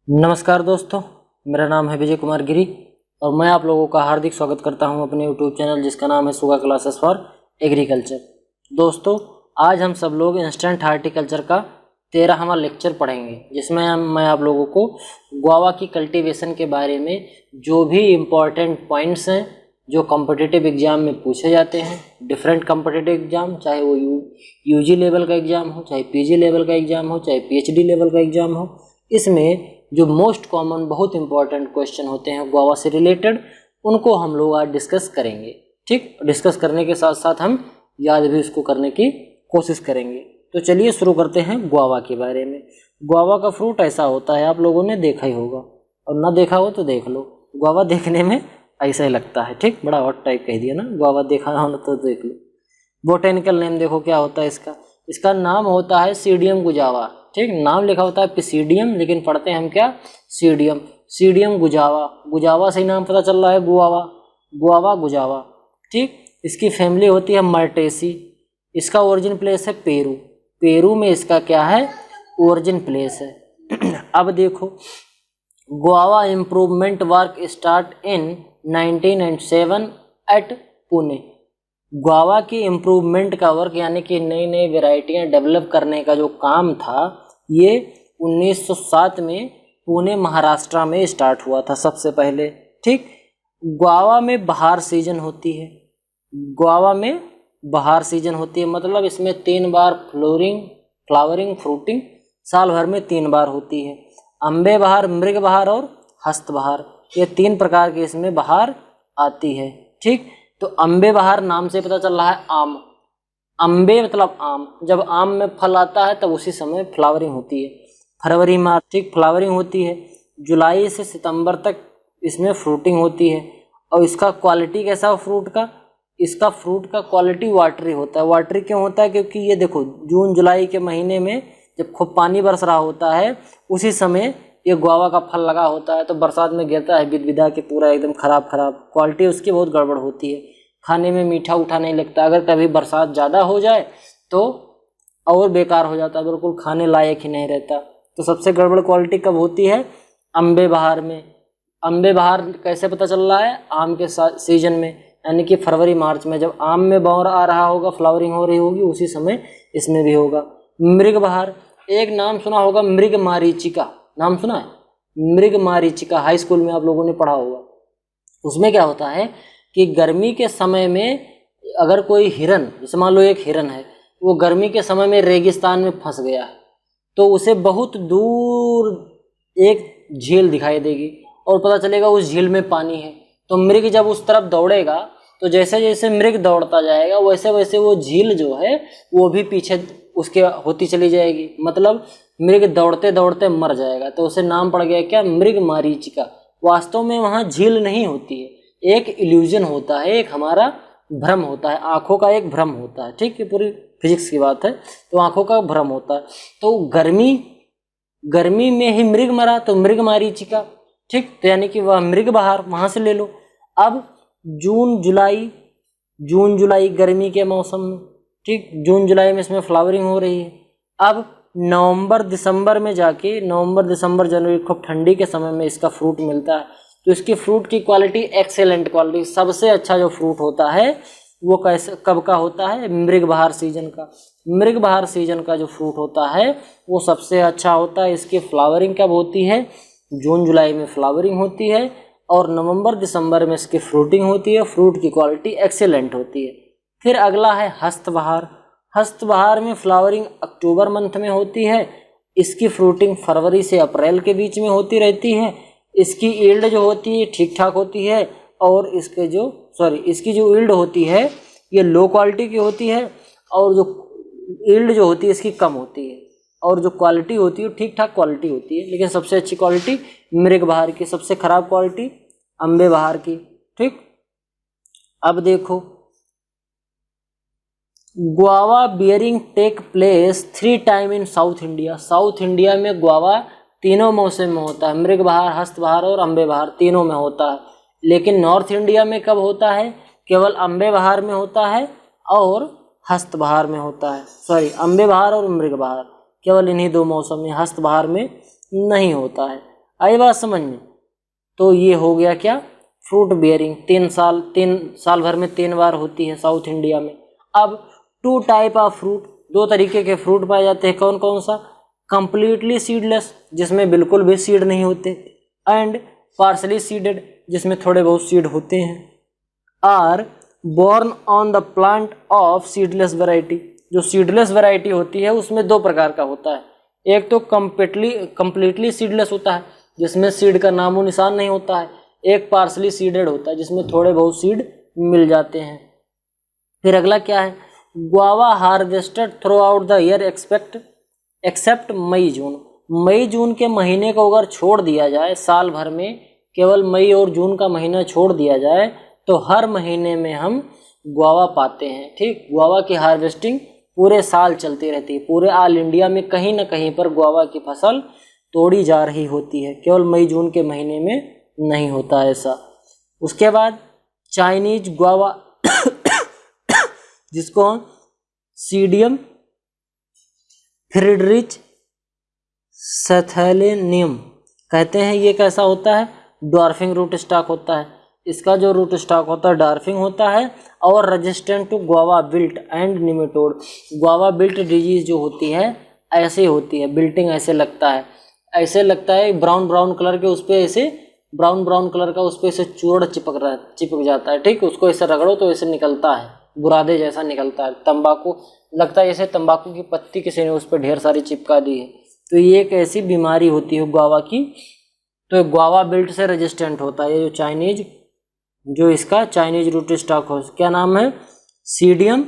नमस्कार दोस्तों, मेरा नाम है विजय कुमार गिरी और मैं आप लोगों का हार्दिक स्वागत करता हूं अपने यूट्यूब चैनल जिसका नाम है सुगा क्लासेस फॉर एग्रीकल्चर। दोस्तों, आज हम सब लोग इंस्टेंट हार्टिकल्चर का 13वां लेक्चर पढ़ेंगे, जिसमें मैं आप लोगों को गुआवा की कल्टीवेशन के बारे में जो भी इम्पोर्टेंट पॉइंट्स हैं जो कॉम्पिटिटिव एग्ज़ाम में पूछे जाते हैं, डिफरेंट कॉम्पिटिटिव एग्ज़ाम, चाहे वो यूजी लेवल का एग्ज़ाम हो, चाहे पीजी लेवल का एग्ज़ाम हो, चाहे पीएचडी लेवल का एग्ज़ाम हो, इसमें जो मोस्ट कॉमन बहुत इंपॉर्टेंट क्वेश्चन होते हैं गुआवा से रिलेटेड, उनको हम लोग आज डिस्कस करेंगे। ठीक, डिस्कस करने के साथ साथ हम याद भी उसको करने की कोशिश करेंगे। तो चलिए शुरू करते हैं गुआवा के बारे में। गुआवा का फ्रूट ऐसा होता है, आप लोगों ने देखा ही होगा, और ना देखा हो तो देख लो। गुआवा देखने में ऐसा ही लगता है। ठीक, बड़ा हॉट टाइप कह दिया ना, गुआवा देखा हो तो देख लो। बोटेनिकल नेम देखो क्या होता है इसका नाम होता है सीडियम गुजावा। ठीक, नाम लिखा होता है पिसीडियम, लेकिन पढ़ते हैं हम क्या, सीडियम। सीडियम गुजावा, गुजावा से ही नाम पता चल रहा है, गुआवा, गुआवा गुजावा। ठीक, इसकी फैमिली होती है मर्टेसी। इसका ओरिजिन प्लेस है पेरू। पेरू में इसका क्या है, ओरिजिन प्लेस है। अब देखो, guava improvement work start in 1907 at Pune. Guava की इम्प्रूवमेंट का वर्क यानी कि नई नई वेराइटियाँ डेवलप करने का जो काम था, ये 1907 में पुणे महाराष्ट्र में स्टार्ट हुआ था सबसे पहले। ठीक, गुआवा में बहार सीजन होती है। गुआवा में बहार सीजन होती है, मतलब इसमें 3 बार फ्लावरिंग फ्रूटिंग साल भर में 3 बार होती है। अम्बे बहार, मृग बहार और हस्त बहार, ये 3 प्रकार की इसमें बहार आती है। ठीक, तो अम्बे बहार नाम से पता चल रहा है आम। अम्बे मतलब आम, जब आम में फल आता है तब उसी समय फ्लावरिंग होती है, फरवरी मार्च। ठीक, फ्लावरिंग होती है। जुलाई से सितंबर तक इसमें फ्रूटिंग होती है। और इसका क्वालिटी कैसा हो फ्रूट का, इसका फ्रूट का क्वालिटी वाटरी होता है। वाटरी क्यों होता है, क्योंकि ये देखो जून जुलाई के महीने में जब खूब पानी बरस रहा होता है, उसी समय ये गुआवा का फल लगा होता है, तो बरसात में गिरता है विद-विदा के पूरा एकदम खराब क्वालिटी उसकी बहुत गड़बड़ होती है, खाने में मीठा उठा नहीं लगता। अगर कभी बरसात ज़्यादा हो जाए तो और बेकार हो जाता है, बिल्कुल खाने लायक ही नहीं रहता। तो सबसे गड़बड़ क्वालिटी कब होती है, अम्बे बहार में। अम्बे बहार कैसे पता चल रहा है, आम के सीजन में, यानी कि फरवरी मार्च में, जब आम में बौर आ रहा होगा, फ्लावरिंग हो रही होगी, उसी समय इसमें भी होगा। मृग बहार, एक नाम सुना होगा मृग मारीचिका, नाम सुना है, मृग मारीचिका, हाई स्कूल में आप लोगों ने पढ़ा होगा। उसमें क्या होता है कि गर्मी के समय में अगर कोई हिरन, जैसे मान लो एक हिरन है, वो गर्मी के समय में रेगिस्तान में फंस गया है, तो उसे बहुत दूर एक झील दिखाई देगी और पता चलेगा उस झील में पानी है। तो मृग जब उस तरफ दौड़ेगा, तो जैसे जैसे मृग दौड़ता जाएगा वैसे वैसे वो झील जो है वो भी पीछे उसके होती चली जाएगी, मतलब मृग दौड़ते दौड़ते मर जाएगा। तो उसे नाम पड़ गया क्या, मृग मारीचिका। वास्तव में वहाँ झील नहीं होती है, एक इल्यूजन होता है, एक हमारा भ्रम होता है, आँखों का एक भ्रम होता है। ठीक, ये पूरी फिजिक्स की बात है, तो आँखों का भ्रम होता है। तो गर्मी में ही मृग मरा तो मृग मारीचिका। ठीक, तो यानी कि वह मृग बहार, वहाँ से ले लो। अब जून जुलाई गर्मी के मौसम में, ठीक, जून जुलाई में इसमें फ्लावरिंग हो रही है। अब नवंबर दिसंबर जनवरी खूब ठंडी के समय में इसका फ्रूट मिलता है। तो इसकी फ्रूट की क्वालिटी एक्सेलेंट क्वालिटी, सबसे अच्छा जो फ्रूट होता है वो कैसे कब का होता है, मृग बहार सीजन का। मृग बहार सीजन का जो फ्रूट होता है वो सबसे अच्छा होता है। इसकी फ्लावरिंग कब होती है, जून जुलाई में फ्लावरिंग होती है और नवंबर दिसंबर में इसकी फ्रूटिंग होती है। फ्रूट की क्वालिटी एक्सेलेंट होती है। फिर अगला है हस्त बहार। हस्त बहार में फ्लावरिंग अक्टूबर मंथ में होती है। इसकी फ्रूटिंग फरवरी से अप्रैल के बीच में होती रहती है। इसकी ईल्ड जो होती है ठीक ठाक होती है, और इसकी जो ईल्ड होती है ये लो क्वालिटी की होती है, और जो ईल्ड जो होती है इसकी कम होती है, और जो क्वालिटी होती है ठीक ठाक क्वालिटी होती है। लेकिन सबसे अच्छी क्वालिटी मृग बहार की, सबसे खराब क्वालिटी अम्बे बहार की। ठीक, अब देखो, guava bearing take place 3 time in south India. South India में गुआवा तीनों मौसम में होता है, मृग बहार, हस्त बहार और अम्बे बहार तीनों में होता है। लेकिन नॉर्थ इंडिया में कब होता है, केवल अम्बे बहार में होता है और हस्त बहार में होता है। अम्बे बहार और मृग बहार केवल इन्हीं 2 मौसम में, हस्त बहार में नहीं होता है। आई बात समझ में। तो ये हो गया क्या, फ्रूट बियरिंग। 3 साल भर में 3 बार होती है साउथ इंडिया में। अब 2 टाइप ऑफ फ्रूट, 2 तरीके के फ्रूट पाए जाते हैं। कौन कौन सा, कंप्लीटली सीडलेस जिसमें बिल्कुल भी सीड नहीं होते, एंड पार्शली सीडेड जिसमें थोड़े बहुत सीड होते हैं, are borne on the plant of seedless variety. जो सीडलेस वैरायटी होती है उसमें 2 प्रकार का होता है। एक तो कंप्लीटली सीडलेस होता है जिसमें सीड का नामो निशान नहीं होता है। एक पार्शली सीडेड होता है जिसमें थोड़े बहुत सीड मिल जाते हैं। फिर अगला क्या है, guava harvested throughout the year except May June. मई जून के महीने को अगर छोड़ दिया जाए, साल भर में केवल मई और जून का महीना छोड़ दिया जाए, तो हर महीने में हम गुआवा पाते हैं। ठीक, गुआवा की हार्वेस्टिंग पूरे साल चलती रहती है। पूरे ऑल इंडिया में कहीं ना कहीं पर गुआवा की फसल तोड़ी जा रही होती है, केवल मई जून के महीने में नहीं होता ऐसा। उसके बाद चाइनीज गुआवा जिसको सीडियम फ्रीडरिच सैथेलेनियम कहते हैं। ये कैसा होता है, ड्वार्फिंग रूट स्टॉक होता है। इसका जो रूट स्टॉक होता है ड्वार्फिंग होता है और resistant to guava wilt and nematode. Guava wilt disease जो होती है ऐसे होती है, बिल्टिंग ऐसे लगता है ब्राउन कलर के, उस पर ऐसे ब्राउन कलर का उस पर ऐसे चूर्ण चिपक जाता है। ठीक, उसको ऐसे रगड़ो तो ऐसे निकलता है, बुरादे जैसा निकलता है। तंबाकू लगता है जैसे तंबाकू की पत्ती किसी ने उस पर ढेर सारी चिपका दी है। तो ये एक ऐसी बीमारी होती है गुआवा की। तो गुआवा विल्ट से रेजिस्टेंट होता है ये जो इसका चाइनीज रूट स्टॉक हो, क्या नाम है, सीडियम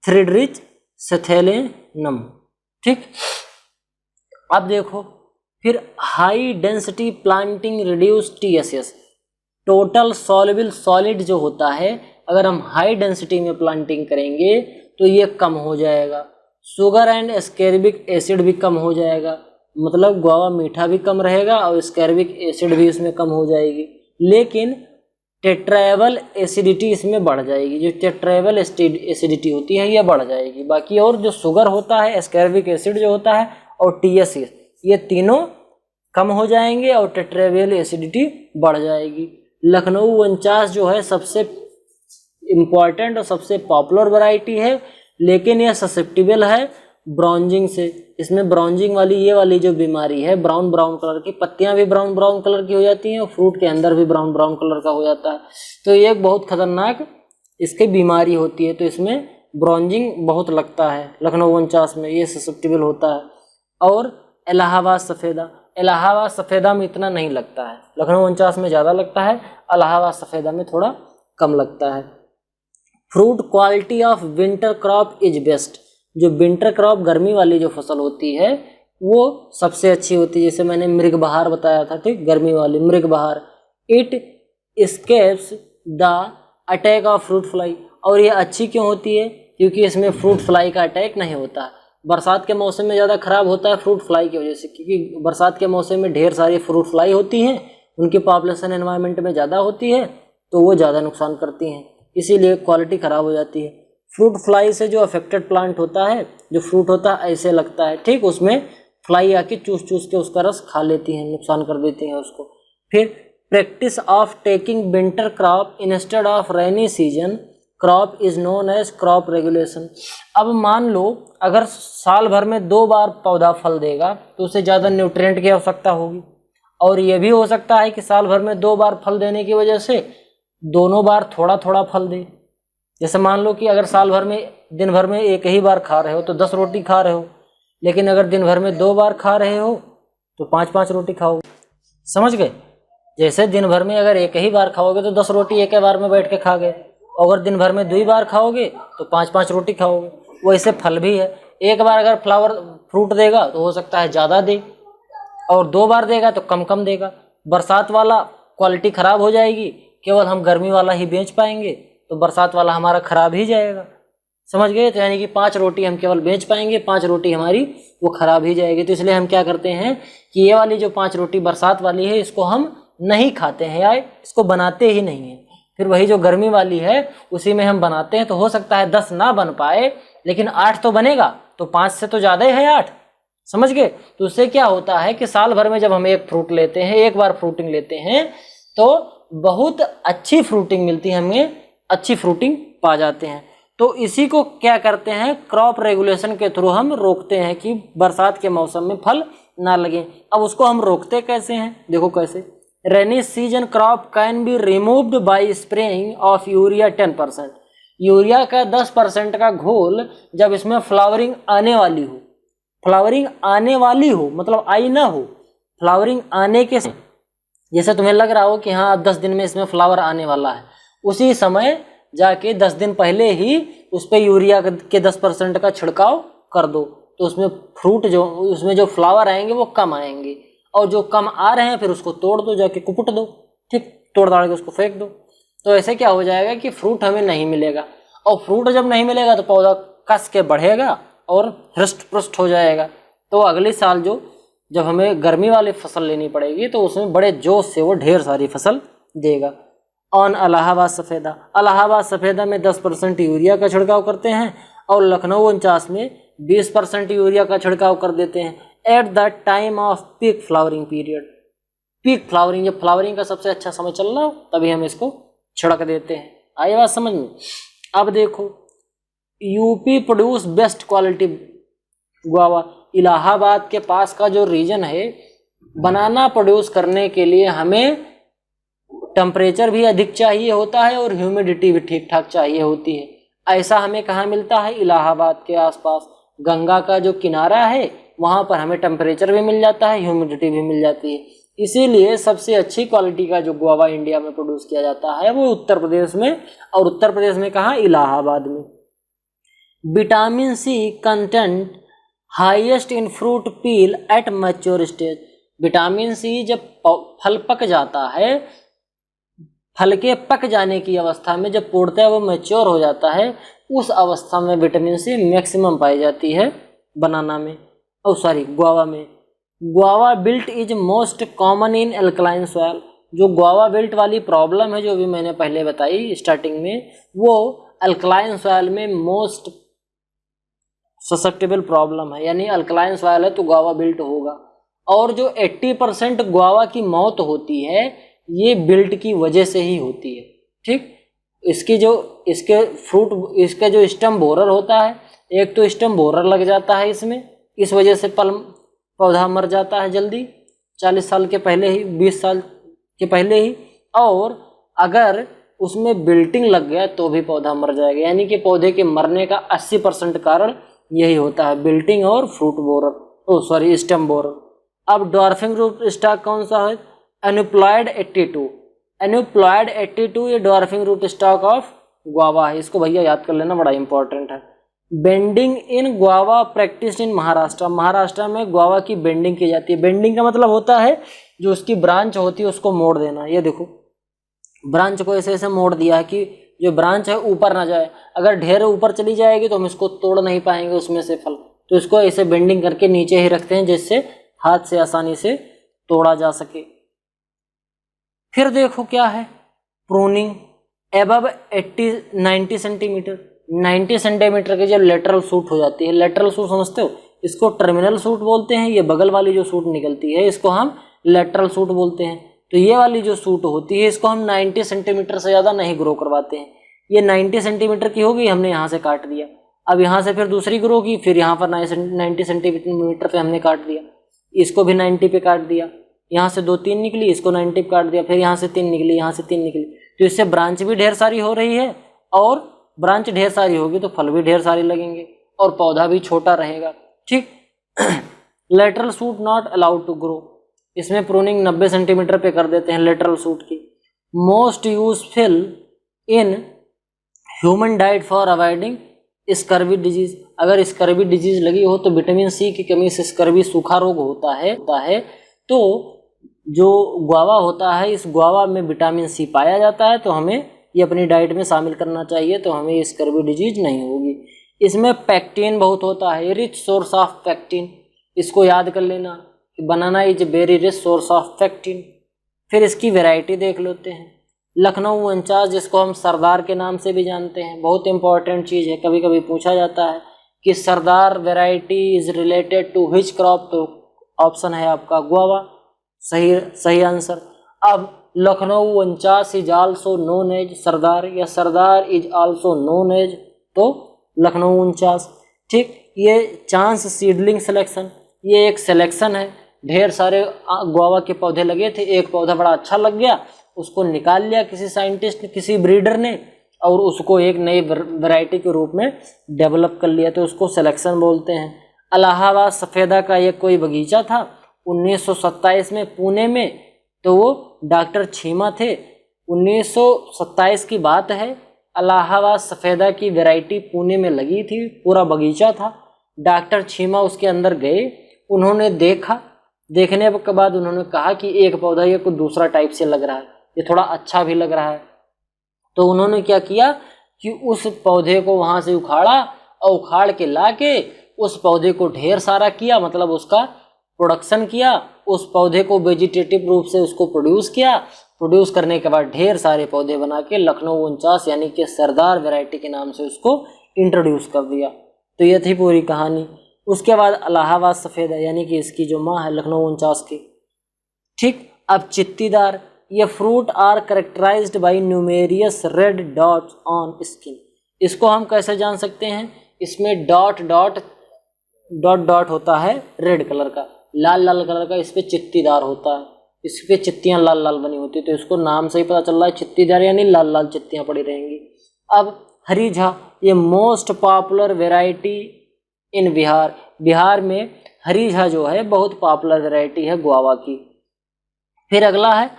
फ्रीडरिच सैथेलेनम। ठीक, अब देखो फिर high density planting reduce TSS, total soluble solid जो होता है, अगर हम हाई डेंसिटी में प्लांटिंग करेंगे तो ये कम हो जाएगा। शुगर एंड एस्केरिबिक एसिड भी कम हो जाएगा, मतलब गुआवा मीठा भी कम रहेगा और एस्केरिबिक एसिड भी इसमें कम हो जाएगी। लेकिन टेट्राएबल एसिडिटी इसमें बढ़ जाएगी। जो टेट्राएबल एसिडिटी होती है ये बढ़ जाएगी। बाकी और जो शुगर होता है, एस्केरिबिक एसिड जो होता है और TSS, ये तीनों कम हो जाएंगे और टेट्राएबल एसिडिटी बढ़ जाएगी। लखनऊ 49 जो है सबसे इम्पॉर्टेंट और सबसे पॉपुलर वैरायटी है, लेकिन यह ससेप्टिबल है ब्राउजिंग से। इसमें ब्राउजिंग वाली ये वाली जो बीमारी है, ब्राउन कलर की पत्तियां भी ब्राउन कलर की हो जाती हैं और फ्रूट के अंदर भी ब्राउन कलर का हो जाता है। तो ये एक बहुत खतरनाक इसकी बीमारी होती है। तो इसमें ब्राउजिंग बहुत लगता है लखनऊ 49 में, ये ससेप्टिबल होता है। और इलाहाबाद सफ़ेदा में इतना नहीं लगता है, लखनऊ 49 में ज़्यादा लगता है, इलाहाबाद सफ़ेदा में थोड़ा कम लगता है। Fruit quality of winter crop is best, जो विंटर क्रॉप गर्मी वाली जो फसल होती है वो सबसे अच्छी होती है। जैसे मैंने मृग बहार बताया था, ठीक, गर्मी वाली मृग बहार। It escapes the attack of fruit fly, और ये अच्छी क्यों होती है, क्योंकि इसमें फ्रूट फ्लाई का अटैक नहीं होता। बरसात के मौसम में ज़्यादा ख़राब होता है फ्रूट फ्लाई की वजह से, क्योंकि बरसात के मौसम में ढेर सारी फ्रूट फ्लाई होती हैं, उनकी पॉपुलेशन एनवायरनमेंट में ज़्यादा होती है तो वो ज़्यादा नुकसान करती हैं, इसीलिए क्वालिटी ख़राब हो जाती है। फ्रूट फ्लाई से जो अफेक्टेड प्लांट होता है, जो फ्रूट होता है ऐसे लगता है, ठीक, उसमें फ्लाई आके चूस के उसका रस खा लेती हैं, नुकसान कर देती हैं उसको। फिर practice of taking winter crop instead of rainy season crop is known as crop regulation. अब मान लो अगर साल भर में 2 बार पौधा फल देगा तो उसे ज़्यादा न्यूट्रिएंट की आवश्यकता होगी, और ये भी हो सकता है कि साल भर में 2 बार फल देने की वजह से दोनों बार थोड़ा थोड़ा फल दे। जैसे मान लो कि अगर साल भर में दिन भर में एक ही बार खा रहे हो तो 10 रोटी खा रहे हो, लेकिन अगर दिन भर में 2 बार खा रहे हो तो 5-5 रोटी खाओगे। समझ गए? जैसे दिन भर में अगर एक ही बार खाओगे तो 10 रोटी एक ही बार में बैठ के खा गए, अगर दिन भर में 2 बार खाओगे तो 5-5 रोटी खाओगे। वैसे फल भी है, एक बार अगर फ्रूट देगा तो हो सकता है ज़्यादा दे, और 2 बार देगा तो कम देगा। बरसात वाला क्वालिटी ख़राब हो जाएगी, केवल हम गर्मी वाला ही बेच पाएंगे, तो बरसात वाला हमारा ख़राब ही जाएगा। समझ गए? तो यानी कि 5 रोटी हम केवल बेच पाएंगे, 5 रोटी हमारी वो ख़राब ही जाएगी। तो इसलिए हम क्या करते हैं कि ये वाली जो 5 रोटी बरसात वाली है इसको हम नहीं खाते हैं या इसको बनाते ही नहीं हैं। फिर वही जो गर्मी वाली है उसी में हम बनाते हैं। तो हो सकता है 10 ना बन पाए, लेकिन 8 तो बनेगा, तो 5 से तो ज़्यादा ही है 8, समझ गए। तो उससे क्या होता है कि साल भर में जब हम एक फ्रूट लेते हैं, एक बार फ्रूटिंग लेते हैं, तो बहुत अच्छी फ्रूटिंग मिलती है, हमें अच्छी फ्रूटिंग पा जाते हैं। तो इसी को क्या करते हैं, क्रॉप रेगुलेशन के थ्रू हम रोकते हैं कि बरसात के मौसम में फल ना लगे। अब उसको हम रोकते कैसे हैं, देखो कैसे। रेनी season crop can be removed by spraying of urea 10%। Urea का 10% का घोल जब इसमें फ्लावरिंग आने वाली हो, फ्लावरिंग आने वाली हो मतलब आई ना हो, फ्लावरिंग आने के, जैसे तुम्हें लग रहा हो कि हाँ 10 दिन में इसमें फ्लावर आने वाला है, उसी समय जाके 10 दिन पहले ही उस पर यूरिया के 10% का छिड़काव कर दो। तो उसमें फ्रूट जो, उसमें जो फ्लावर आएंगे वो कम आएंगे, और जो कम आ रहे हैं फिर उसको तोड़ दो, जाके कुकुट दो, ठीक, तोड़ दाड़ के उसको फेंक दो। तो ऐसे क्या हो जाएगा कि फ्रूट हमें नहीं मिलेगा, और फ्रूट जब नहीं मिलेगा तो पौधा कस के बढ़ेगा और हृष्ट पुष्ट हो जाएगा। तो अगले साल जब हमें गर्मी वाली फसल लेनी पड़ेगी तो उसमें बड़े जोश से वो ढेर सारी फसल देगा। ऑन इलाहाबाद सफ़ेदा, इलाहाबाद सफ़ेदा में 10% यूरिया का छिड़काव करते हैं, और लखनऊ 49 में 20% यूरिया का छिड़काव कर देते हैं at the time off peak flowering period. Peak flowering, जब फ्लावरिंग का सबसे अच्छा समय चल रहा हो तभी हम इसको छिड़क देते हैं। आई बात समझ में। अब देखो, UP produce best quality guava. Allahabad के पास का जो रीजन है, बनाना प्रोड्यूस करने के लिए हमें टेम्परेचर भी अधिक चाहिए होता है और ह्यूमिडिटी भी ठीक ठाक चाहिए होती है। ऐसा हमें कहाँ मिलता है, इलाहाबाद के आसपास गंगा का जो किनारा है वहाँ पर हमें टेम्परेचर भी मिल जाता है, ह्यूमिडिटी भी मिल जाती है। इसीलिए सबसे अच्छी क्वालिटी का जो गुआवा इंडिया में प्रोड्यूस किया जाता है वो उत्तर प्रदेश में, और उत्तर प्रदेश में कहाँ, इलाहाबाद में। Vitamin C content highest in fruit peel at mature stage. Vitamin C जब फल पक जाता है, फल के पक जाने की अवस्था में, जब पूर्णतः वो मैच्योर हो जाता है, उस अवस्था में विटामिन सी मैक्सिमम पाई जाती है बनाना में, गुआवा में। Guava built is most common in alkaline soil. जो गुआवा बिल्ट वाली प्रॉब्लम है जो भी मैंने पहले बताई स्टार्टिंग में, वो अल्कलाइन सॉइल में मोस्ट ससेप्टेबल प्रॉब्लम है, यानी अल्कलाइन सॉइल है तो गुआवा बिल्ट होगा। और जो 80% गुआवा की मौत होती है ये बिल्ट की वजह से ही होती है, ठीक। इसके जो स्टम बोरर होता है, एक तो स्टम बोरर लग जाता है इसमें, इस वजह से पौधा मर जाता है जल्दी, 40 साल के पहले ही, 20 साल के पहले ही। और अगर उसमें बिल्टिंग लग गया तो भी पौधा मर जाएगा, यानी कि पौधे के मरने का 80% कारण यही होता है, बिल्टिंग और स्टेम बोरर। अब डॉर्फिंग रूट स्टॉक कौन सा है, एनुप्लॉयड 82। एनुप्लॉयड 82 ये dwarfing rootstock of guava है, इसको भैया याद कर लेना, बड़ा इंपॉर्टेंट है। Bending in guava practice in Maharashtra. Maharashtra में गुआवा की बेंडिंग की जाती है। बेंडिंग का मतलब होता है जो उसकी ब्रांच होती है उसको मोड़ देना। ये देखो, ब्रांच को ऐसे ऐसे मोड़ दिया है कि जो ब्रांच है ऊपर ना जाए, अगर ढेर ऊपर चली जाएगी तो हम इसको तोड़ नहीं पाएंगे उसमें से फल, तो इसको ऐसे बेंडिंग करके नीचे ही रखते हैं जिससे हाथ से आसानी से तोड़ा जा सके। फिर देखो क्या है, प्रूनिंग एबव 90 सेंटीमीटर। 90 सेंटीमीटर की जब लेटरल सूट हो जाती है, लेटरल सूट समझते हो, इसको टर्मिनल सूट बोलते हैं। ये बगल वाली जो सूट निकलती है इसको हम लेटरल सूट बोलते हैं। तो ये वाली जो सूट होती है इसको हम 90 सेंटीमीटर से ज़्यादा नहीं ग्रो करवाते हैं। ये 90 सेंटीमीटर की होगी, हमने यहाँ से काट दिया, अब यहाँ से फिर दूसरी ग्रो की, फिर यहाँ पर 90 सेंटीमीटर पे हमने काट दिया, इसको भी 90 पे काट दिया, यहाँ से 2-3 निकली, इसको 90 पे काट दिया, फिर यहाँ से 3 निकली, यहाँ से 3 निकली। तो इससे ब्रांच भी ढेर सारी हो रही है, और ब्रांच ढेर सारी होगी तो फल भी ढेर सारे लगेंगे और पौधा भी छोटा रहेगा, ठीक। Lateral shoot not allowed to grow. इसमें प्रूनिंग 90 सेंटीमीटर पे कर देते हैं लेटरल सूट की। Most useful in human diet for avoiding scurvy disease. अगर स्कर्वी डिजीज लगी हो तो विटामिन सी की कमी से स्कर्वी सूखा रोग होता है तो जो गुआवा होता है, इस गुआवा में विटामिन सी पाया जाता है, तो हमें ये अपनी डाइट में शामिल करना चाहिए, तो हमें स्कर्वी डिजीज नहीं होगी। इसमें पैक्टीन बहुत होता है, रिच सोर्स ऑफ पैक्टीन, इसको याद कर लेना कि banana is very rich source of pectin. फिर इसकी वैरायटी देख लेते हैं। लखनऊ 49 जिसको हम सरदार के नाम से भी जानते हैं, बहुत इंपॉर्टेंट चीज़ है, कभी कभी पूछा जाता है कि Sardar variety is related to which crop, तो ऑप्शन है आपका गुआवा, सही आंसर। अब Lucknow 49 is also known as Sardar, या Sardar is also known as, तो लखनऊ 49। ठीक, ये चांस सीडलिंग सिलेक्शन, ये एक सिलेक्शन है। ढेर सारे गुआवा के पौधे लगे थे, एक पौधा बड़ा अच्छा लग गया, उसको निकाल लिया किसी साइंटिस्ट ने, किसी ब्रीडर ने, और उसको एक नई वैरायटी के रूप में डेवलप कर लिया, तो उसको सिलेक्शन बोलते हैं। इलाहाबाद सफ़ेदा का एक कोई बगीचा था 1927 में पुणे में, तो वो डॉक्टर छीमा थे। 1927 की बात है, इलाहाबाद सफ़ेदा की वैरायटी पुणे में लगी थी, पूरा बगीचा था। डॉक्टर छीमा उसके अंदर गए, उन्होंने देखा, देखने के बाद उन्होंने कहा कि एक पौधा ये कुछ दूसरा टाइप से लग रहा है, ये थोड़ा अच्छा भी लग रहा है। तो उन्होंने क्या किया कि उस पौधे को वहाँ से उखाड़ा, और उखाड़ के ला के उस पौधे को ढेर सारा किया, मतलब उसका प्रोडक्शन किया, उस पौधे को वेजिटेटिव रूप से उसको प्रोड्यूस किया। प्रोड्यूस करने के बाद ढेर सारे पौधे बना के लखनऊ 49 यानी कि सरदार वैरायटी के नाम से उसको इंट्रोड्यूस कर दिया। तो ये थी पूरी कहानी। उसके बाद इलाहाबाद सफ़ेदा यानी कि इसकी जो माँ है लखनऊ 49 की। ठीक, अब चित्तीदार, ये fruit are characterized by numerous red dots on skin. इसको हम कैसे जान सकते हैं, इसमें डॉट डॉट डॉट डॉट होता है रेड कलर का, लाल लाल कलर का, इस पर चित्तीदार होता है, इस पर चित्तियाँ लाल लाल बनी होती है, तो इसको नाम से ही पता चल रहा है चित्तीदार यानी लाल लाल चित्तियाँ पड़ी रहेंगी। अब हरीझा, ये most popular variety in Bihar, Bihar में हरीझा जो है बहुत पॉपुलर वेराइटी है गुआवा की। फिर अगला है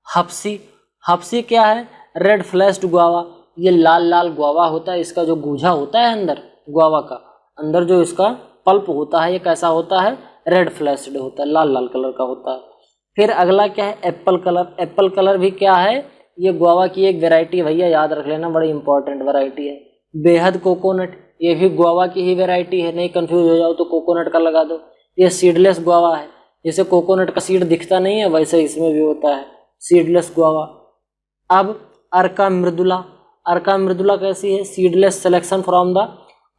हप्सी। हप्सी क्या है, रेड फ्लैश्ड गुआवा, ये लाल लाल गुआवा होता है, इसका जो गूजा होता है अंदर गुआवा का, अंदर जो इसका पल्प होता है ये कैसा होता है, रेड फ्लैश्ड होता है, लाल लाल कलर का होता है। फिर अगला क्या है, एप्पल कलर। एप्पल कलर भी क्या है, ये गुआवा की एक वेराइटी है, भैया याद रख लेना, बड़ी इंपॉर्टेंट वेराइटी है। बेहद कोकोनट, ये भी गुआवा की ही वेराइटी है, नहीं कंफ्यूज हो जाओ तो कोकोनट का लगा दो। ये सीडलेस गुआवा है, जैसे कोकोनट का सीड दिखता नहीं है वैसे इसमें भी होता है, सीडलेस गुआवा। अब अर्का मृदुला, अर्का मृदुला कैसी है, seedless selection from the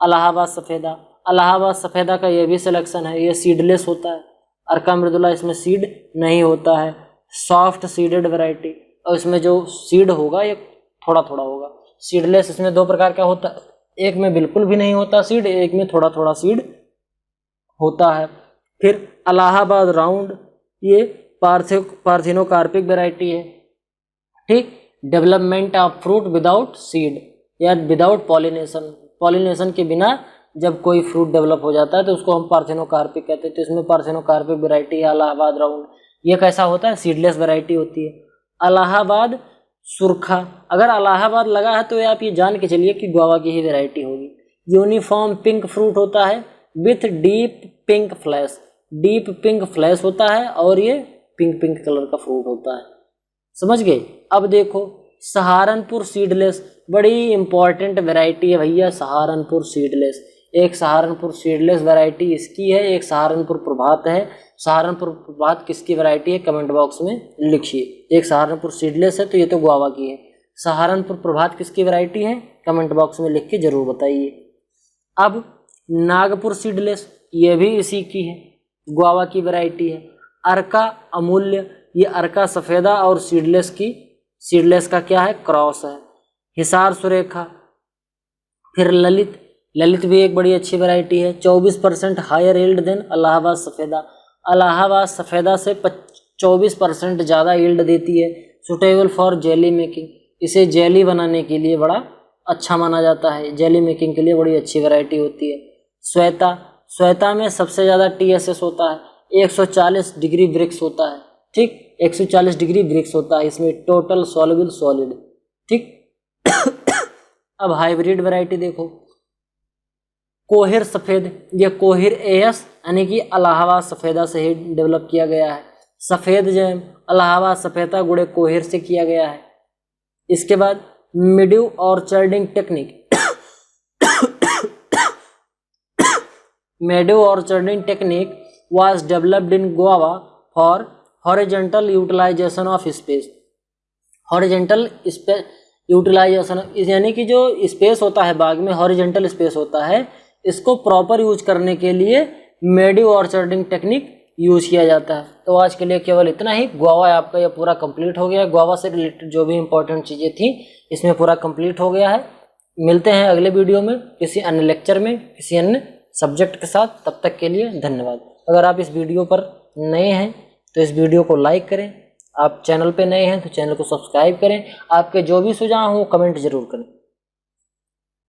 Allahabad Safeda. Allahabad Safeda का ये भी सिलेक्शन है, ये सीडलेस होता है। अर्का मृदुला, इसमें सीड नहीं होता है, सॉफ्ट सीडेड वैरायटी, और इसमें जो सीड होगा ये थोड़ा थोड़ा होगा। सीडलेस इसमें दो प्रकार का होता है, एक में बिल्कुल भी नहीं होता सीड, एक में थोड़ा थोड़ा सीड होता है। फिर इलाहाबाद राउंड, ये पार्थिनोकार्पिक वैरायटी है। ठीक, development of fruit without seed या विदाउट पॉलिनेशन, पॉलिनेशन के बिना जब कोई फ्रूट डेवलप हो जाता है तो उसको हम पार्थिनोकार्पिक कहते हैं। तो इसमें पार्थिनोकार्पिक वैरायटी है इलाहाबाद राउंड, ये कैसा होता है, सीडलेस वैरायटी होती है। इलाहाबाद सुरखा, अगर इलाहाबाद लगा है तो आप ये जान के चलिए कि गुआवा की ही वैरायटी होगी। यूनिफॉर्म पिंक फ्रूट होता है with deep pink flash, deep pink flash होता है और ये पिंक पिंक कलर का फ्रूट होता है, समझ गए। अब देखो सहारनपुर सीडलेस, बड़ी इंपॉर्टेंट वैरायटी है भैया सहारनपुर सीडलेस। एक सहारनपुर सीडलेस वैरायटी इसकी है, एक सहारनपुर प्रभात है। सहारनपुर प्रभात किसकी वैरायटी है, कमेंट बॉक्स में लिखिए। एक सहारनपुर सीडलेस है तो ये तो गुआवा की है, सहारनपुर प्रभात किसकी वैरायटी है, कमेंट बॉक्स में लिख के जरूर बताइए। अब नागपुर सीडलेस, ये भी इसी की है, गुआवा की वैरायटी है। अर्का अमूल्य, ये अर्का सफ़ेदा और सीडलेस का क्या है, क्रॉस है। हिसार सुरेखा। फिर ललित, ललित भी एक बड़ी अच्छी वैरायटी है, 24% higher yield then Allahabad Safeda. Allahabad सफ़ेदा से 24% ज़्यादा यील्ड देती है। सुटेबल फॉर जेली मेकिंग, इसे जेली बनाने के लिए बड़ा अच्छा माना जाता है, जेली मेकिंग के लिए बड़ी अच्छी वैरायटी होती है। श्वेता, श्वेता में सबसे ज़्यादा TSS होता है, 140 डिग्री ब्रिक्स होता है। ठीक, 140 डिग्री ब्रिक्स होता है इसमें, टोटल सॉल्युबल सॉलिड। ठीक अब हाइब्रिड वैरायटी देखो, कोहिर सफ़ेद, ये कोहिर AS यानी कि इलाहाबाद सफ़ेदा से ही डेवलप किया गया है। सफ़ेद जैम इलाहाबाद सफ़ेदा गुड़े कोहिर से किया गया है। इसके बाद meadow orcharding technique, meadow orcharding technique was developed in Goa for horizontal utilization of space। Horizontal utilization यानी कि जो स्पेस होता है बाग में, हॉरिजेंटल स्पेस होता है, इसको प्रॉपर यूज करने के लिए मेडिव ऑर्चर्डिंग टेक्निक यूज किया जाता है। तो आज के लिए केवल इतना ही। गुआवा आपका ये पूरा कंप्लीट हो गया। गुआवा से रिलेटेड जो भी इंपॉर्टेंट चीज़ें थी इसमें पूरा कंप्लीट हो गया है। मिलते हैं अगले वीडियो में किसी अन्य लेक्चर में किसी अन्य सब्जेक्ट के साथ। तब तक के लिए धन्यवाद। अगर आप इस वीडियो पर नए हैं तो इस वीडियो को लाइक करें। आप चैनल पे नए हैं तो चैनल को सब्सक्राइब करें। आपके जो भी सुझाव हो कमेंट जरूर करें।